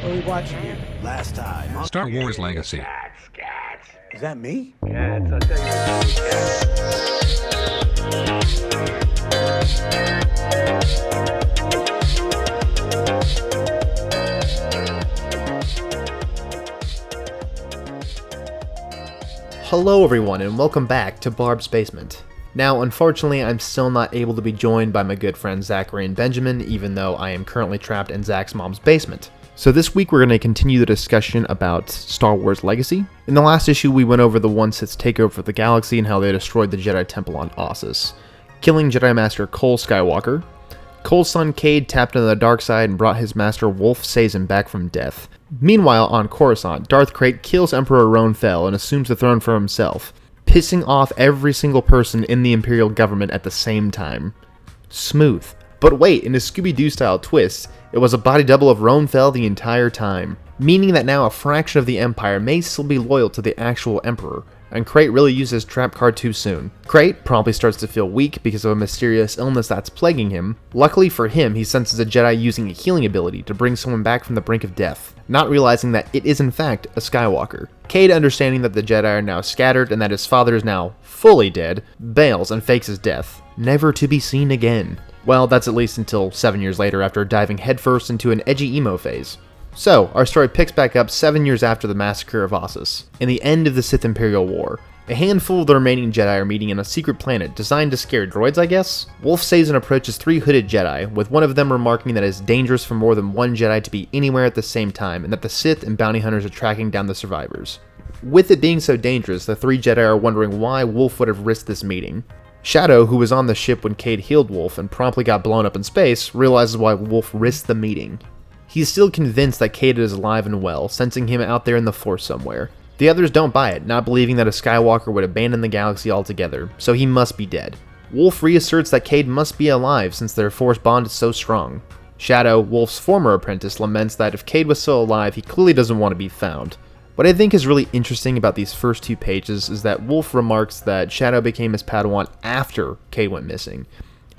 What are we watching here? Last time. Star Wars Legacy. Is that me? Cats, I'll tell you what to do, cats. Hello everyone and welcome back to Barb's Basement. Now unfortunately I'm still not able to be joined by my good friends Zachary and Benjamin, even though I am currently trapped in Zach's mom's basement. So this week we're going to continue the discussion about Star Wars Legacy. In the last issue we went over the one Sith's takeover of the galaxy and how they destroyed the Jedi Temple on Ossus, killing Jedi Master Cade Skywalker. Cole's son Kade tapped into the dark side and brought his master Wolf Sazin back from death. Meanwhile, on Coruscant, Darth Krayt kills Emperor Roan Fel and assumes the throne for himself, pissing off every single person in the Imperial government at the same time. Smooth. But wait, in a Scooby-Doo style twist, it was a body double of Roan Fel the entire time, meaning that now a fraction of the Empire may still be loyal to the actual Emperor, and Krayt really used his trap card too soon. Krayt promptly starts to feel weak because of a mysterious illness that's plaguing him. Luckily for him, he senses a Jedi using a healing ability to bring someone back from the brink of death, not realizing that it is in fact a Skywalker. Kade, understanding that the Jedi are now scattered and that his father is now fully dead, bails and fakes his death, never to be seen again. Well, that's at least until 7 years later after diving headfirst into an edgy emo phase. So, our story picks back up 7 years after the massacre of Ossus, and the end of the Sith Imperial War. A handful of the remaining Jedi are meeting on a secret planet designed to scare droids, I guess? Wolf Sazin approaches 3 hooded Jedi, with one of them remarking that it's dangerous for more than one Jedi to be anywhere at the same time, and that the Sith and bounty hunters are tracking down the survivors. With it being so dangerous, the 3 Jedi are wondering why Wolf would have risked this meeting. Shadow, who was on the ship when Kade healed Wolf and promptly got blown up in space, realizes why Wolf risked the meeting. He's still convinced that Kade is alive and well, sensing him out there in the Force somewhere. The others don't buy it, not believing that a Skywalker would abandon the galaxy altogether, so he must be dead. Wolf reasserts that Kade must be alive since their Force bond is so strong. Shadow, Wolf's former apprentice, laments that if Kade was still alive, he clearly doesn't want to be found. What I think is really interesting about these first 2 pages is that Wolf remarks that Shadow became his Padawan after Kade went missing,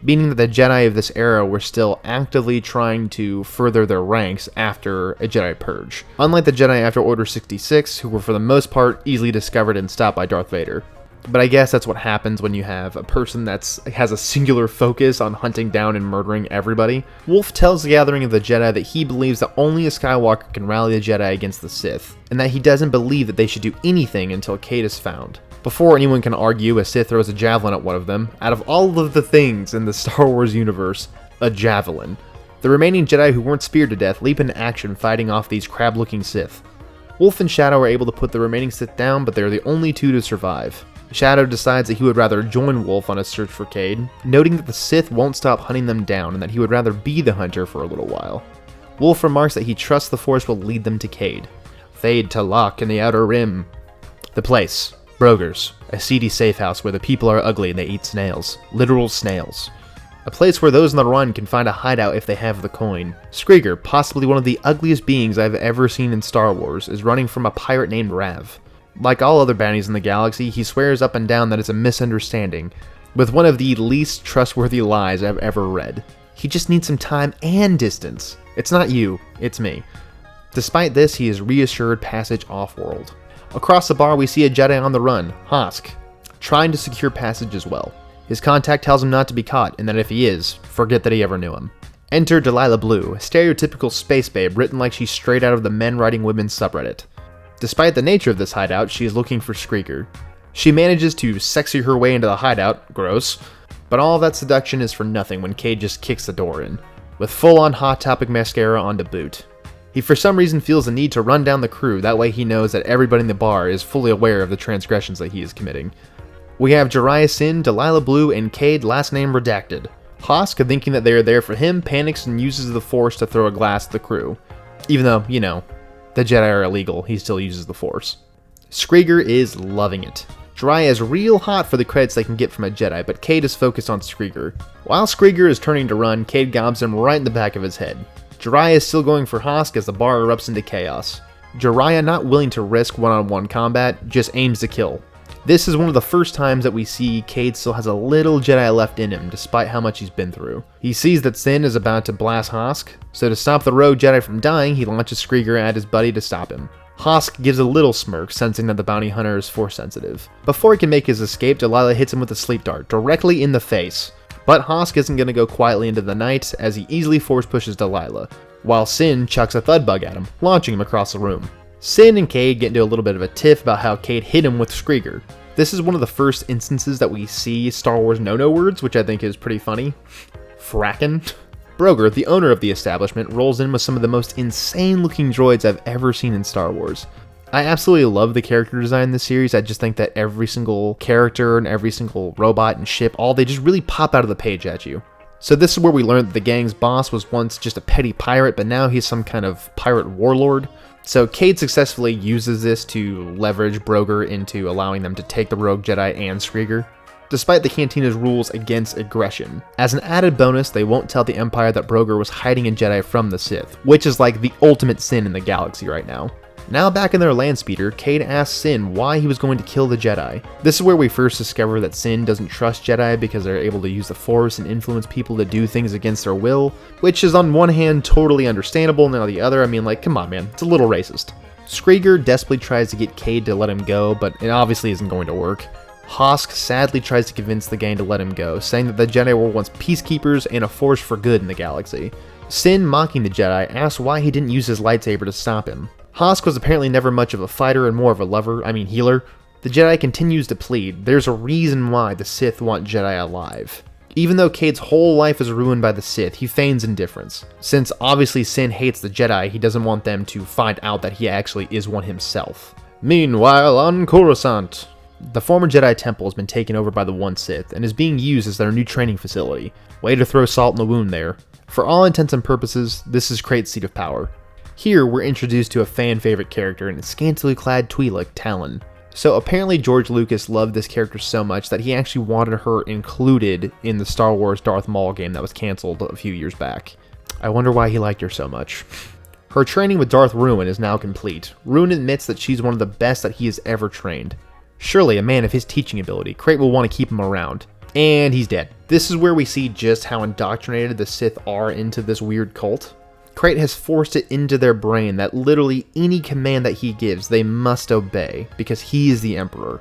meaning that the Jedi of this era were still actively trying to further their ranks after a Jedi purge, unlike the Jedi after Order 66, who were for the most part easily discovered and stopped by Darth Vader. But I guess that's what happens when you have a person that has a singular focus on hunting down and murdering everybody. Wolf tells the gathering of the Jedi that he believes that only a Skywalker can rally the Jedi against the Sith, and that he doesn't believe that they should do anything until Kade is found. Before anyone can argue, a Sith throws a javelin at one of them. Out of all of the things in the Star Wars universe, a javelin. The remaining Jedi who weren't speared to death leap into action fighting off these crab-looking Sith. Wolf and Shadow are able to put the remaining Sith down, but they're the only 2 to survive. Shadow decides that he would rather join Wolf on his search for Kade, noting that the Sith won't stop hunting them down and that he would rather be the hunter for a little while. Wolf remarks that he trusts the Force will lead them to Kade. Fade to lock in the Outer Rim. The place. Broger's, a seedy safe house where the people are ugly and they eat snails. Literal snails. A place where those on the run can find a hideout if they have the coin. Skriger, possibly one of the ugliest beings I've ever seen in Star Wars, is running from a pirate named Rav. Like all other bounties in the galaxy, he swears up and down that it's a misunderstanding, with one of the least trustworthy lies I've ever read. He just needs some time and distance. It's not you, it's me. Despite this, he is reassured passage off-world. Across the bar, we see a Jedi on the run, Hosk, trying to secure passage as well. His contact tells him not to be caught, and that if he is, forget that he ever knew him. Enter Delilah Blue, a stereotypical space babe written like she's straight out of the Men Writing Women subreddit. Despite the nature of this hideout, she is looking for Skriger. She manages to sexy her way into the hideout, gross, but all of that seduction is for nothing when Kade just kicks the door in, with full-on Hot Topic mascara on to boot. He for some reason feels the need to run down the crew, that way he knows that everybody in the bar is fully aware of the transgressions that he is committing. We have Jariah Sin, Delilah Blue, and Kade, last name redacted. Hosk, thinking that they are there for him, panics and uses the Force to throw a glass at the crew. Even though, you know, the Jedi are illegal, he still uses the Force. Skriger is loving it. Jariah is real hot for the credits they can get from a Jedi, but Kade is focused on Skriger. While Skriger is turning to run, Kade gobs him right in the back of his head. Jariah is still going for Hosk as the bar erupts into chaos. Jariah, not willing to risk one-on-one combat, just aims to kill. This is one of the first times that we see Cade still has a little Jedi left in him, despite how much he's been through. He sees that Sin is about to blast Hosk, so to stop the rogue Jedi from dying, he launches Skrieger at his buddy to stop him. Hosk gives a little smirk, sensing that the bounty hunter is force sensitive. Before he can make his escape, Delilah hits him with a sleep dart, directly in the face. But Hosk isn't going to go quietly into the night, as he easily force pushes Delilah, while Sin chucks a thud bug at him, launching him across the room. Sin and Cade get into a little bit of a tiff about how Cade hit him with Skrieger. This is one of the first instances that we see Star Wars no-no words, which I think is pretty funny. Frackin'. Broger, the owner of the establishment, rolls in with some of the most insane-looking droids I've ever seen in Star Wars. I absolutely love the character design in this series. I just think that every single character and every single robot and ship, they just really pop out of the page at you. So this is where we learned that the gang's boss was once just a petty pirate, but now he's some kind of pirate warlord. So Cade successfully uses this to leverage Broger into allowing them to take the rogue Jedi and Skrieger, despite the Cantina's rules against aggression. As an added bonus, they won't tell the Empire that Broger was hiding a Jedi from the Sith, which is like the ultimate sin in the galaxy right now. Now back in their land speeder, Cade asks Sin why he was going to kill the Jedi. This is where we first discover that Sin doesn't trust Jedi because they're able to use the Force and influence people to do things against their will, which is on one hand totally understandable, and on the other, I mean, like, come on man, it's a little racist. Skrieger desperately tries to get Cade to let him go, but it obviously isn't going to work. Hosk sadly tries to convince the gang to let him go, saying that the Jedi were once peacekeepers and a force for good in the galaxy. Sin, mocking the Jedi, asks why he didn't use his lightsaber to stop him. Hosk was apparently never much of a fighter and more of a healer. The Jedi continues to plead. There's a reason why the Sith want Jedi alive. Even though Cade's whole life is ruined by the Sith, he feigns indifference. Since obviously Sin hates the Jedi, he doesn't want them to find out that he actually is one himself. Meanwhile, on Coruscant, the former Jedi Temple has been taken over by the One Sith and is being used as their new training facility. Way to throw salt in the wound there. For all intents and purposes, this is Crate's seat of power. Here, we're introduced to a fan-favorite character in a scantily clad Twi'lek, Talon. So apparently George Lucas loved this character so much that he actually wanted her included in the Star Wars Darth Maul game that was cancelled a few years back. I wonder why he liked her so much. Her training with Darth Ruin is now complete. Ruin admits that she's one of the best that he has ever trained. Surely a man of his teaching ability, Crate will want to keep him around. And he's dead. This is where we see just how indoctrinated the Sith are into this weird cult. Crate has forced it into their brain that literally any command that he gives, they must obey, because he is the Emperor.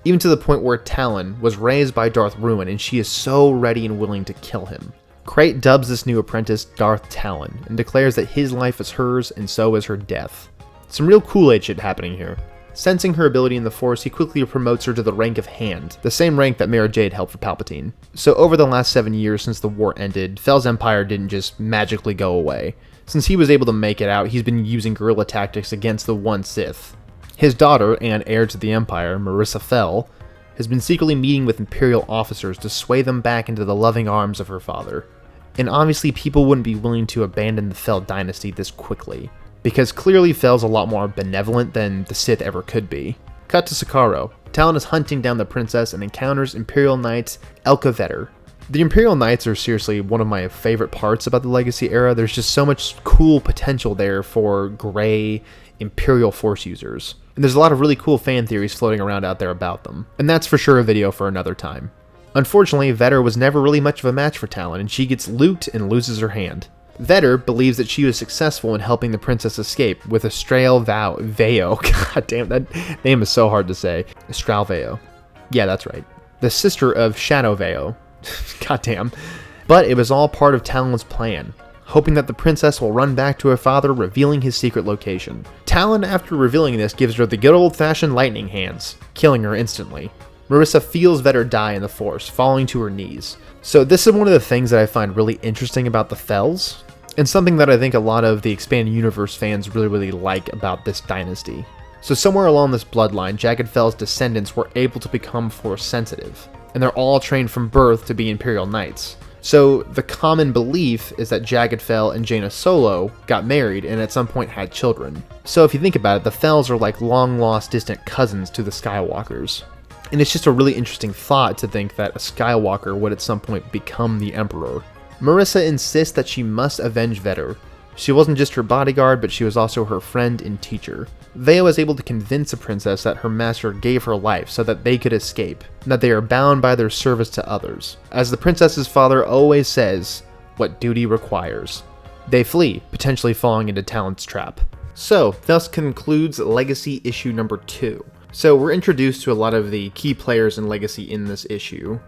Even to the point where Talon was raised by Darth Ruin, and she is so ready and willing to kill him. Crate dubs this new apprentice Darth Talon, and declares that his life is hers, and so is her death. Some real Kool-Aid shit happening here. Sensing her ability in the Force, he quickly promotes her to the rank of Hand, the same rank that Mara Jade held for Palpatine. So over the last 7 years since the war ended, Fel's empire didn't just magically go away. Since he was able to make it out, he's been using guerrilla tactics against the One Sith. His daughter, and heir to the Empire, Marissa Fel, has been secretly meeting with Imperial officers to sway them back into the loving arms of her father. And obviously people wouldn't be willing to abandon the Fel dynasty this quickly, because clearly Fel's a lot more benevolent than the Sith ever could be. Cut to Socorro. Talon is hunting down the princess and encounters Imperial Knights Elka Vetter. The Imperial Knights are seriously one of my favorite parts about the Legacy era. There's just so much cool potential there for gray Imperial Force users. And there's a lot of really cool fan theories floating around out there about them. And that's for sure a video for another time. Unfortunately, Vetter was never really much of a match for Talon, and she gets looped and loses her hand. Vetter believes that she was successful in helping the princess escape with Astral Veo. God damn, that name is so hard to say. Astral Veo. Yeah, that's right. The sister of Shadow Veo. Goddamn. But it was all part of Talon's plan, hoping that the princess will run back to her father, revealing his secret location. Talon, after revealing this, gives her the good old-fashioned lightning hands, killing her instantly. Marissa feels Vetter die in the Force, falling to her knees. So this is one of the things that I find really interesting about the Fels, and something that I think a lot of the Expanded Universe fans really like about this dynasty. So somewhere along this bloodline, Jagged Fel's descendants were able to become Force sensitive, and they're all trained from birth to be Imperial Knights. So the common belief is that Jagged Fel and Jaina Solo got married and at some point had children. So if you think about it, the Fels are like long-lost distant cousins to the Skywalkers. And it's just a really interesting thought to think that a Skywalker would at some point become the Emperor. Marissa insists that she must avenge Vetter. She wasn't just her bodyguard, but she was also her friend and teacher. Vea was able to convince the princess that her master gave her life so that they could escape, and that they are bound by their service to others. As the princess's father always says, what duty requires. They flee, potentially falling into Talon's trap. So, thus concludes Legacy issue number 2. So we're introduced to a lot of the key players in Legacy in this issue.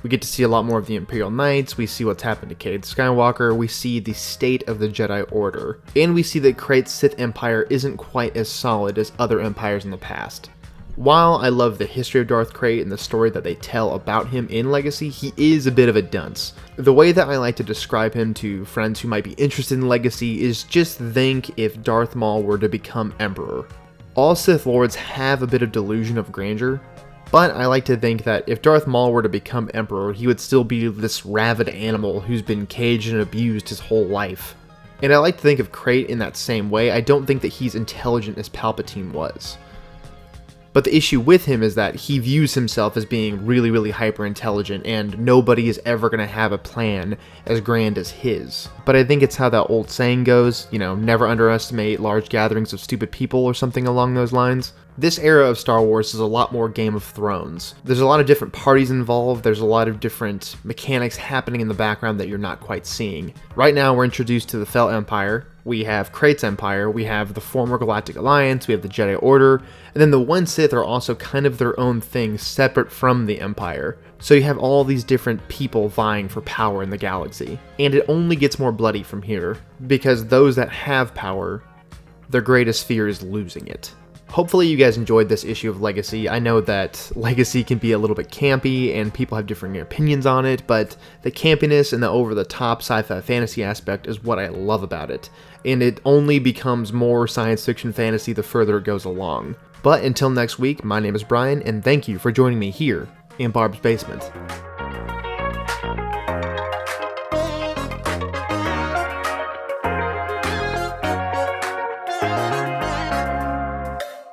We get to see a lot more of the Imperial Knights, we see what's happened to Cade Skywalker, we see the state of the Jedi Order, and we see that Krait's Sith Empire isn't quite as solid as other empires in the past. While I love the history of Darth Krayt and the story that they tell about him in Legacy, he is a bit of a dunce. The way that I like to describe him to friends who might be interested in Legacy is just think if Darth Maul were to become Emperor. All Sith Lords have a bit of delusion of grandeur, but I like to think that if Darth Maul were to become Emperor, he would still be this rabid animal who's been caged and abused his whole life. And I like to think of Krayt in that same way. I don't think that he's intelligent as Palpatine was. But the issue with him is that he views himself as being really, really hyper intelligent, and nobody is ever going to have a plan as grand as his. But I think it's how that old saying goes, you know, never underestimate large gatherings of stupid people or something along those lines. This era of Star Wars is a lot more Game of Thrones. There's a lot of different parties involved, there's a lot of different mechanics happening in the background that you're not quite seeing. Right now we're introduced to the Fel Empire, we have Krait's Empire, we have the former Galactic Alliance, we have the Jedi Order, and then the One Sith are also kind of their own thing separate from the Empire. So you have all these different people vying for power in the galaxy. And it only gets more bloody from here, because those that have power, their greatest fear is losing it. Hopefully you guys enjoyed this issue of Legacy. I know that Legacy can be a little bit campy and people have different opinions on it, but the campiness and the over-the-top sci-fi fantasy aspect is what I love about it. And it only becomes more science fiction fantasy the further it goes along. But until next week, my name is Brian, and thank you for joining me here in Barb's Basement.